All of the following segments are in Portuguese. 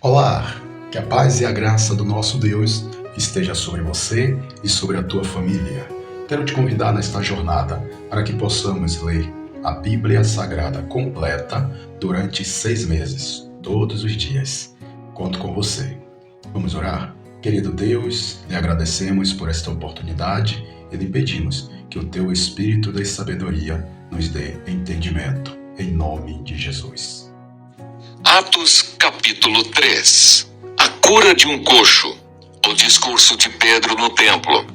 Olá, que a paz e a graça do nosso Deus esteja sobre você e sobre a tua família. Quero te convidar nesta jornada para que possamos ler a Bíblia Sagrada completa durante 6 meses, todos os dias. Conto com você. Vamos orar? Querido Deus, lhe agradecemos por esta oportunidade e lhe pedimos que o teu Espírito da sabedoria nos dê entendimento, em nome de Jesus. Atos capítulo 3. A cura de um coxo. O discurso de Pedro no templo.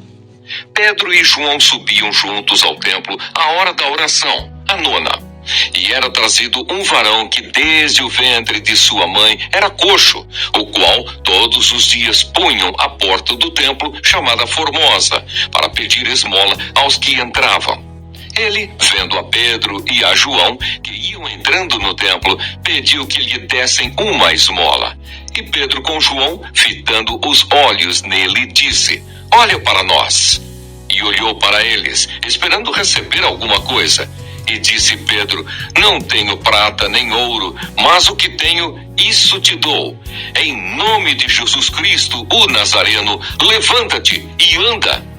Pedro e João subiam juntos ao templo à hora da oração, a nona. E era trazido um varão que desde o ventre de sua mãe era coxo, o qual todos os dias punham à porta do templo chamada Formosa, para pedir esmola aos que entravam. Ele, vendo a Pedro e a João, que iam entrando no templo, pediu que lhe dessem uma esmola. E Pedro com João, fitando os olhos nele, disse: "Olha para nós." E olhou para eles, esperando receber alguma coisa. E disse Pedro: "Não tenho prata nem ouro, mas o que tenho, isso te dou. Em nome de Jesus Cristo, o Nazareno, levanta-te e anda."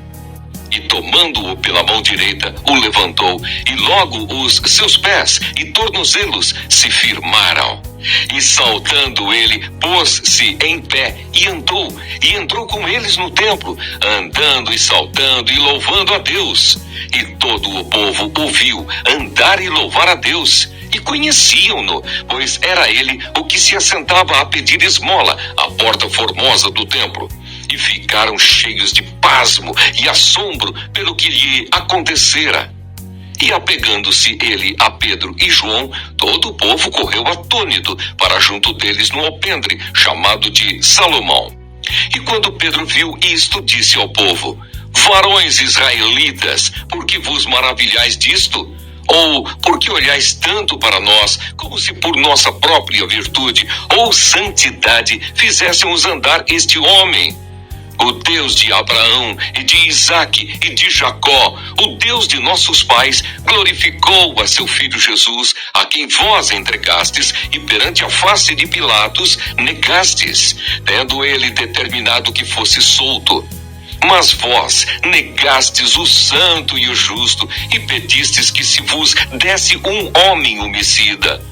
E tomando-o pela mão direita, o levantou, e logo os seus pés e tornozelos se firmaram. E saltando ele, pôs-se em pé e andou, e entrou com eles no templo, andando e saltando e louvando a Deus. E todo o povo ouviu andar e louvar a Deus, e conheciam-no, pois era ele o que se assentava a pedir esmola à porta formosa do templo. E ficaram cheios de pasmo e assombro pelo que lhe acontecera. E apegando-se ele a Pedro e João, todo o povo correu atônito para junto deles no alpendre, chamado de Salomão. E quando Pedro viu isto, disse ao povo: "Varões israelitas, por que vos maravilhais disto? Ou por que olhais tanto para nós, como se por nossa própria virtude ou santidade fizéssemos andar este homem? O Deus de Abraão e de Isaque e de Jacó, o Deus de nossos pais, glorificou a seu filho Jesus, a quem vós entregastes e perante a face de Pilatos negastes, tendo ele determinado que fosse solto. Mas vós negastes o santo e o justo e pedistes que se vos desse um homem homicida.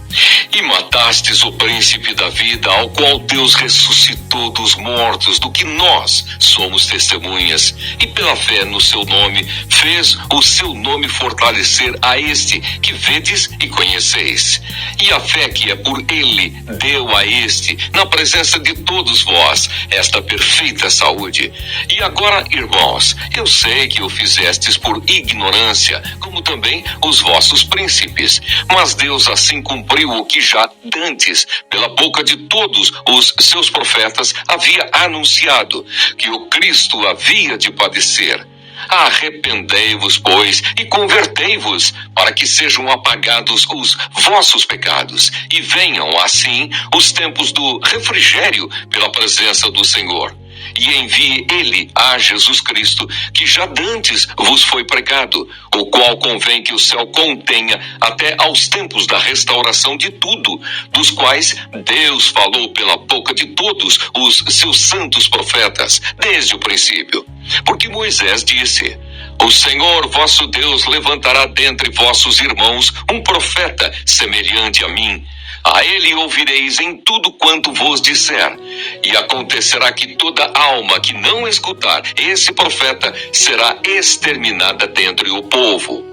E matastes o príncipe da vida, ao qual Deus ressuscitou dos mortos, do que nós somos testemunhas. E pela fé no seu nome, fez o seu nome fortalecer a este que vedes e conheceis. E a fé que é por ele, deu a este, na presença de todos vós, esta perfeita saúde. E agora, irmãos, eu sei que o fizestes por ignorância, como também os vossos príncipes. Mas Deus assim cumpriu o que já dantes, pela boca de todos os seus profetas, havia anunciado, que o Cristo havia de padecer. Arrependei-vos, pois, e convertei-vos, para que sejam apagados os vossos pecados, e venham, assim, os tempos do refrigério pela presença do Senhor. E envie ele a Jesus Cristo, que já dantes vos foi pregado, o qual convém que o céu contenha até aos tempos da restauração de tudo, dos quais Deus falou pela boca de todos os seus santos profetas, desde o princípio. Porque Moisés disse: "O Senhor vosso Deus levantará dentre vossos irmãos um profeta semelhante a mim. A ele ouvireis em tudo quanto vos disser. E acontecerá que toda alma que não escutar esse profeta será exterminada dentre o povo."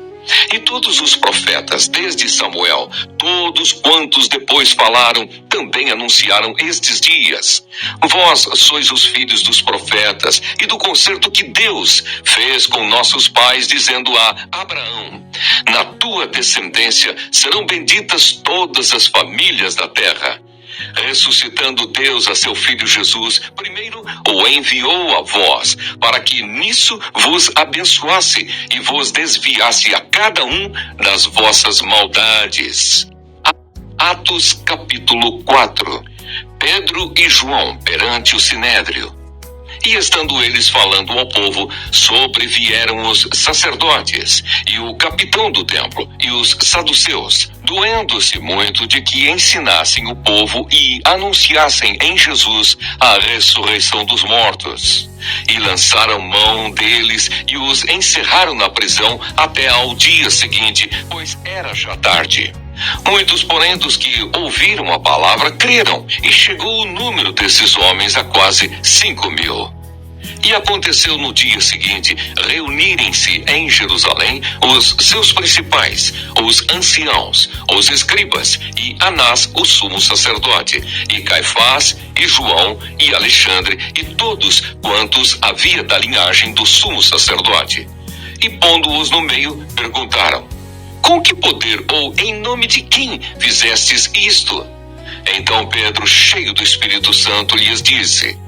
E todos os profetas, desde Samuel, todos quantos depois falaram, também anunciaram estes dias. Vós sois os filhos dos profetas e do concerto que Deus fez com nossos pais, dizendo a Abraão: "Na tua descendência serão benditas todas as famílias da terra." Ressuscitando Deus a seu Filho Jesus, primeiro o enviou a vós, para que nisso vos abençoasse e vos desviasse a cada um das vossas maldades. Atos capítulo 4. Pedro e João perante o Sinédrio. E estando eles falando ao povo, sobrevieram os sacerdotes e o capitão do templo e os saduceus, doendo-se muito de que ensinassem o povo e anunciassem em Jesus a ressurreição dos mortos. E lançaram mão deles e os encerraram na prisão até ao dia seguinte, pois era já tarde. Muitos, porém, dos que ouviram a palavra creram, e chegou o número desses homens a quase 5.000. E aconteceu no dia seguinte reunirem-se em Jerusalém os seus principais, os anciãos, os escribas, e Anás, o sumo sacerdote, e Caifás, e João, e Alexandre, e todos quantos havia da linhagem do sumo sacerdote. E pondo-os no meio, perguntaram: com que poder ou em nome de quem fizestes isto? Então Pedro, cheio do Espírito Santo, lhes disse: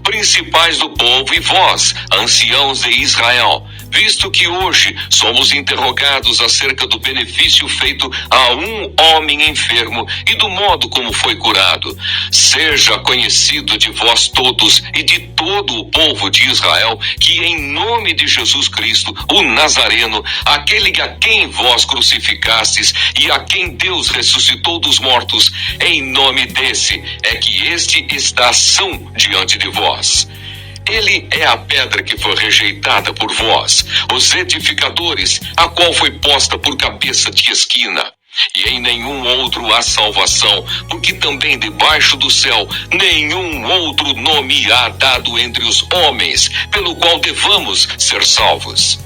principais do povo e vós, anciãos de Israel, visto que hoje somos interrogados acerca do benefício feito a um homem enfermo e do modo como foi curado, seja conhecido de vós todos e de todo o povo de Israel que em nome de Jesus Cristo, o Nazareno, aquele a quem vós crucificastes e a quem Deus ressuscitou dos mortos, em nome desse é que este está são diante de vós. Ele é a pedra que foi rejeitada por vós, os edificadores, a qual foi posta por cabeça de esquina. E em nenhum outro há salvação, porque também debaixo do céu nenhum outro nome há dado entre os homens, pelo qual devamos ser salvos.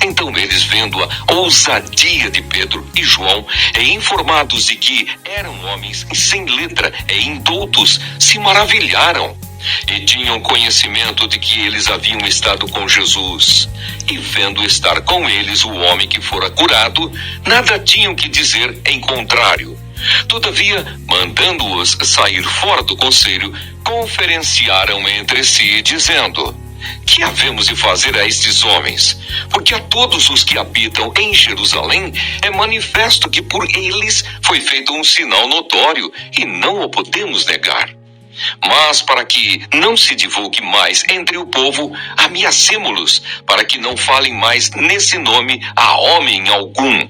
Então eles, vendo a ousadia de Pedro e João, e informados de que eram homens sem letra e indoutos, se maravilharam. E tinham conhecimento de que eles haviam estado com Jesus. E vendo estar com eles o homem que fora curado, nada tinham que dizer em contrário. Todavia, mandando-os sair fora do conselho, conferenciaram entre si, dizendo: que havemos de fazer a estes homens? Porque a todos os que habitam em Jerusalém é manifesto que por eles foi feito um sinal notório, e não o podemos negar. Mas para que não se divulgue mais entre o povo, ameacemo-los, para que não falem mais nesse nome a homem algum.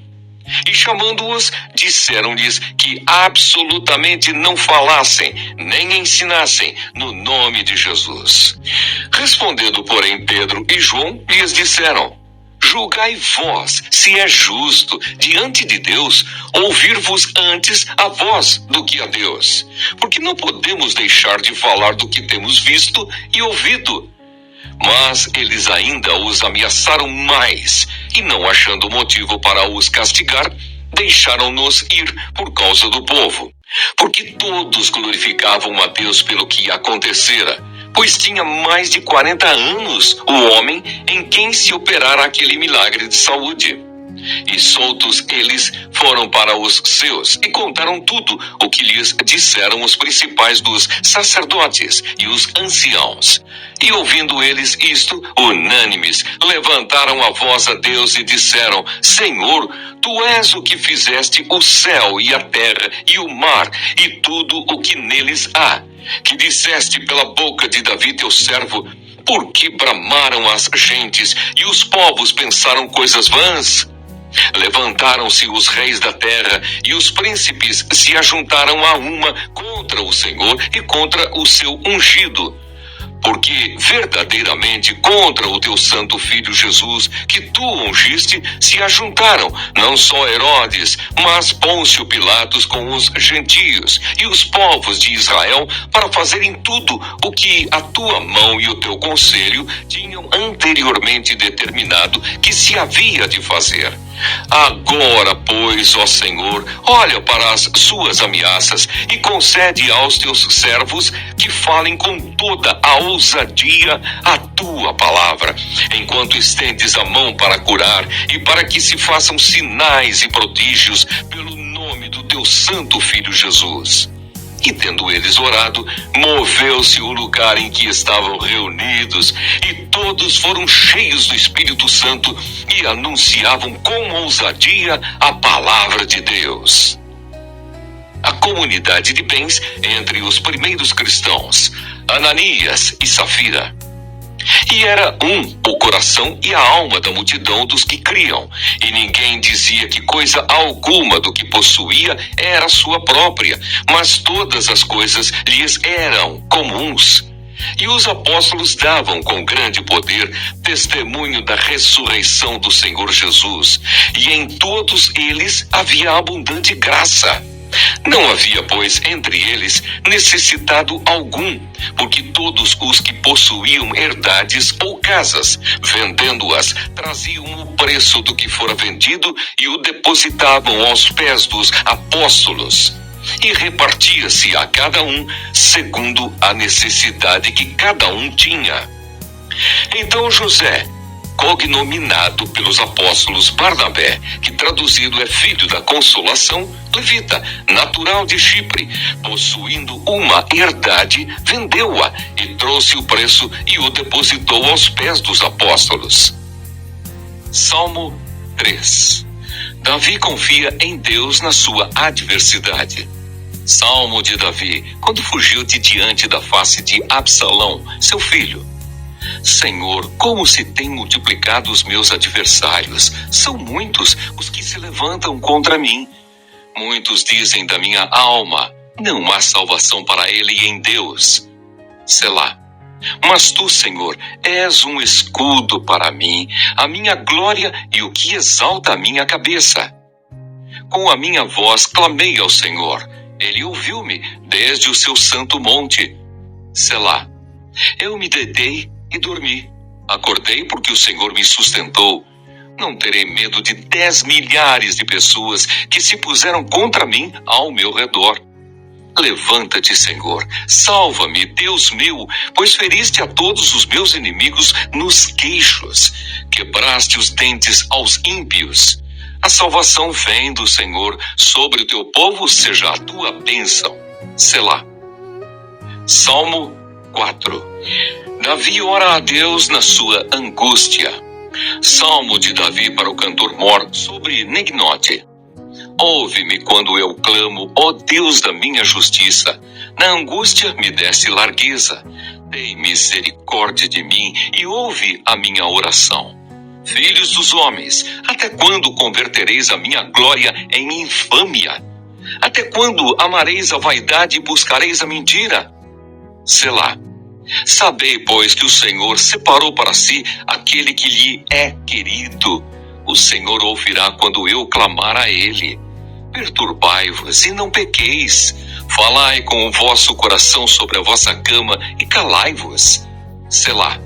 E chamando-os, disseram-lhes que absolutamente não falassem, nem ensinassem no nome de Jesus. Respondendo, porém, Pedro e João lhes disseram: julgai vós se é justo diante de Deus ouvir-vos antes a vós do que a Deus, porque não podemos deixar de falar do que temos visto e ouvido. Mas eles ainda os ameaçaram mais, e não achando motivo para os castigar, deixaram-nos ir por causa do povo, porque todos glorificavam a Deus pelo que acontecera, pois tinha mais de 40 anos o homem em quem se operara aquele milagre de saúde. E soltos eles foram para os seus e contaram tudo o que lhes disseram os principais dos sacerdotes e os anciãos. E ouvindo eles isto, unânimes, levantaram a voz a Deus e disseram: Senhor, Tu és o que fizeste o céu e a terra e o mar e tudo o que neles há, que disseste pela boca de Davi teu servo: porque bramaram as gentes e os povos pensaram coisas vãs? Levantaram-se os reis da terra e os príncipes se ajuntaram a uma contra o Senhor e contra o seu ungido. Porque verdadeiramente contra o teu santo filho Jesus, que tu ungiste, se ajuntaram não só Herodes, mas Pôncio Pilatos com os gentios e os povos de Israel, para fazerem tudo o que a tua mão e o teu conselho tinham anteriormente determinado que se havia de fazer. Agora, pois, ó Senhor, olha para as suas ameaças e concede aos teus servos que falem com toda a ousadia a tua palavra, enquanto estendes a mão para curar e para que se façam sinais e prodígios pelo nome do teu santo Filho Jesus. E tendo eles orado, moveu-se o lugar em que estavam reunidos, e todos foram cheios do Espírito Santo e anunciavam com ousadia a palavra de Deus. A comunidade de bens entre os primeiros cristãos, Ananias e Safira. E era o coração e a alma da multidão dos que criam, e ninguém dizia que coisa alguma do que possuía era sua própria, mas todas as coisas lhes eram comuns. E os apóstolos davam com grande poder testemunho da ressurreição do Senhor Jesus, e em todos eles havia abundante graça. Não havia, pois, entre eles necessitado algum, porque todos os que possuíam herdades ou casas, vendendo-as, traziam o preço do que fora vendido e o depositavam aos pés dos apóstolos. E repartia-se a cada um segundo a necessidade que cada um tinha. Então José, cognominado pelos apóstolos Barnabé, que traduzido é filho da consolação, levita, natural de Chipre, possuindo uma herdade, vendeu-a e trouxe o preço e o depositou aos pés dos apóstolos. Salmo 3. Davi confia em Deus na sua adversidade. Salmo de Davi, quando fugiu de diante da face de Absalão, seu filho. Senhor, como se têm multiplicado os meus adversários. São muitos os que se levantam contra mim. Muitos dizem da minha alma, não há salvação para ele em Deus. Selá. Mas tu, Senhor, és um escudo para mim, a minha glória e o que exalta a minha cabeça. Com a minha voz clamei ao Senhor. Ele ouviu-me desde o seu santo monte. Selá. Eu me deitei e dormi. Acordei porque o Senhor me sustentou. Não terei medo de 10 milhares de pessoas que se puseram contra mim ao meu redor. Levanta-te, Senhor, salva-me, Deus meu, pois feriste a todos os meus inimigos nos queixos, quebraste os dentes aos ímpios. A salvação vem do Senhor, sobre o teu povo seja a tua bênção. Selá. Salmo 4. Davi ora a Deus na sua angústia. Salmo de Davi para o cantor mor sobre Negnote. Ouve-me quando eu clamo, ó Deus da minha justiça. Na angústia me deste largueza. Tem misericórdia de mim e ouve a minha oração. Filhos dos homens, até quando convertereis a minha glória em infâmia? Até quando amareis a vaidade e buscareis a mentira? Selá. Sabei, pois, que o Senhor separou para si aquele que lhe é querido. O Senhor ouvirá quando eu clamar a ele. Perturbai-vos e não pequeis. Falai com o vosso coração sobre a vossa cama e calai-vos. Selá.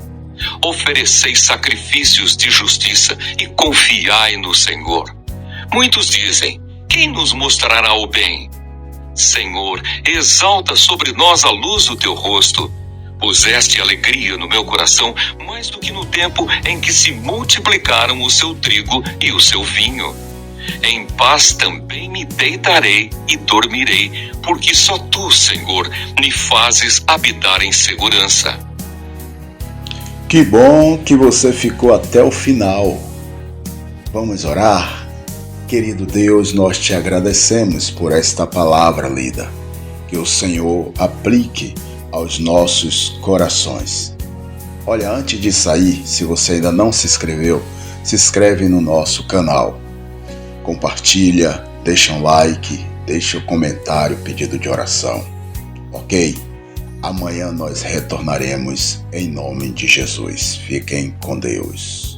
Ofereceis sacrifícios de justiça e confiai no Senhor. Muitos dizem, quem nos mostrará o bem? Senhor, exalta sobre nós a luz do teu rosto. Puseste alegria no meu coração mais do que no tempo em que se multiplicaram o seu trigo e o seu vinho. Em paz também me deitarei e dormirei, porque só tu, Senhor, me fazes habitar em segurança. Que bom que você ficou até o final. Vamos orar? Querido Deus, nós te agradecemos por esta palavra lida. Que o Senhor aplique aos nossos corações. Olha, antes de sair, se você ainda não se inscreveu, se inscreve no nosso canal. Compartilha, deixa um like, deixa um comentário, pedido de oração. Ok? Amanhã nós retornaremos em nome de Jesus. Fiquem com Deus.